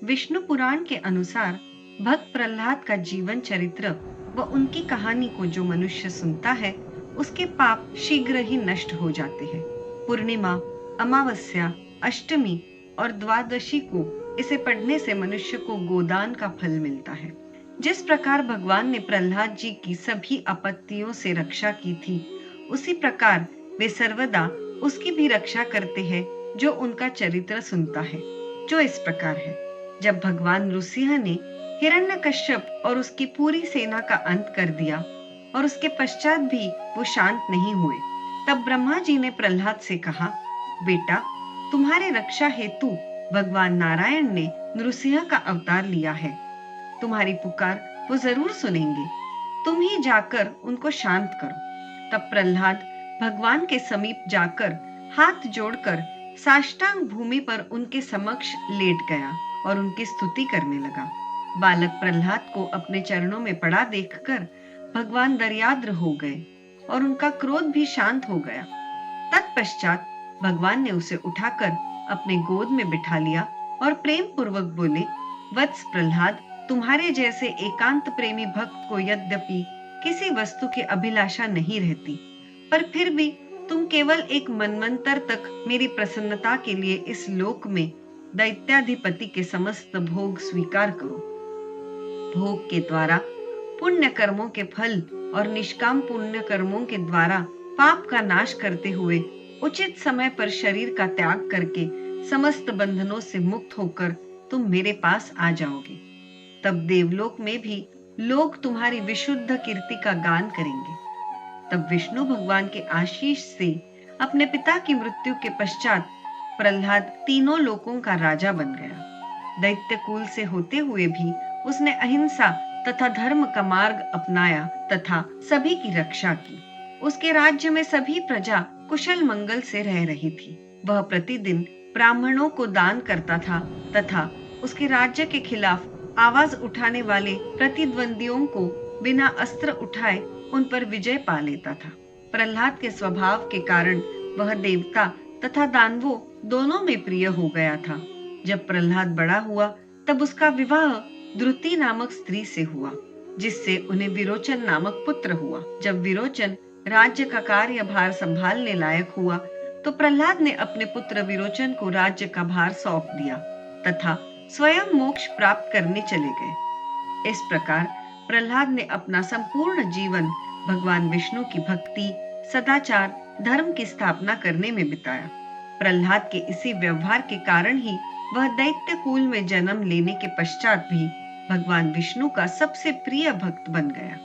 विष्णु पुराण के अनुसार भक्त प्रहलाद का जीवन चरित्र व उनकी कहानी को जो मनुष्य सुनता है उसके पाप शीघ्र ही नष्ट हो जाते हैं। पूर्णिमा, अमावस्या, अष्टमी और द्वादशी को इसे पढ़ने से मनुष्य को गोदान का फल मिलता है। जिस प्रकार भगवान ने प्रहलाद जी की सभी आपत्तियों से रक्षा की थी, उसी प्रकार वे सर्वदा उसकी भी रक्षा करते हैं जो उनका चरित्र सुनता है, जो इस प्रकार है। जब भगवान नृसिंह ने हिरण्यकश्यप और उसकी पूरी सेना का अंत कर दिया और उसके पश्चात भी वो शांत नहीं हुए, तब ब्रह्मा जी ने प्रहलाद से कहा, बेटा, तुम्हारे रक्षा हेतु भगवान नारायण ने नृसिंह का अवतार लिया है। तुम्हारी पुकार वो जरूर सुनेंगे। तुम ही जाकर उनको शांत करो। तब प्रहलाद भगवान के समीप जाकर हाथ जोड़कर साष्टांग भूमि पर उनके समक्ष लेट गया और उनकी स्तुति करने लगा। बालक प्रहलाद को अपने चरणों में पड़ा देखकर भगवान दर्याद्र हो गए और उनका क्रोध भी शांत हो गया। तत्पश्चात भगवान ने उसे उठाकर अपने गोद में बिठा लिया और प्रेम पूर्वक बोले, वत्स प्रहलाद, तुम्हारे जैसे एकांत प्रेमी भक्त को यद्यपि किसी वस्तु की अभिलाषा नहीं रहती, पर फिर भी तुम केवल एक मनवंतर तक मेरी प्रसन्नता के लिए इस लोक में दैत्याधिपति के समस्त भोग स्वीकार करो। भोग के द्वारा पुण्य कर्मों के फल और निष्काम पुण्य कर्मों के द्वारा पाप का नाश करते हुए उचित समय पर शरीर का त्याग करके समस्त बंधनों से मुक्त होकर तुम मेरे पास आ जाओगे। तब देवलोक में भी लोग तुम्हारी विशुद्ध कीर्ति का गान करेंगे। तब विष्णु भगवान के आशीष से अपने पिता की मृत्यु के पश्चात प्रहलाद तीनों लोकों का राजा बन गया। दैत्य कुल से होते हुए भी उसने अहिंसा तथा धर्म का मार्ग अपनाया तथा सभी की रक्षा की। उसके राज्य में सभी प्रजा कुशल मंगल से रह रही थी। वह प्रतिदिन ब्राह्मणों को दान करता था तथा उसके राज्य के खिलाफ आवाज उठाने वाले प्रतिद्वंदियों को बिना अस्त्र उठाए उन पर विजय पा लेता था। प्रहलाद के स्वभाव के कारण वह देवता तथा दानवों दोनों में प्रिय हो गया था। जब प्रहलाद बड़ा हुआ तब उसका विवाह द्रुति नामक स्त्री से हुआ, जिससे उन्हें विरोचन नामक पुत्र हुआ। जब विरोचन राज्य का कार्यभार संभालने लायक हुआ तो प्रहलाद ने अपने पुत्र विरोचन को राज्य का भार सौंप दिया तथा स्वयं मोक्ष प्राप्त करने चले गए। इस प्रकार प्रहलाद ने अपना संपूर्ण जीवन भगवान विष्णु की भक्ति, सदाचार, धर्म की स्थापना करने में बिताया। प्रहलाद के इसी व्यवहार के कारण ही वह दैत्य कुल में जन्म लेने के पश्चात भी भगवान विष्णु का सबसे प्रिय भक्त बन गया।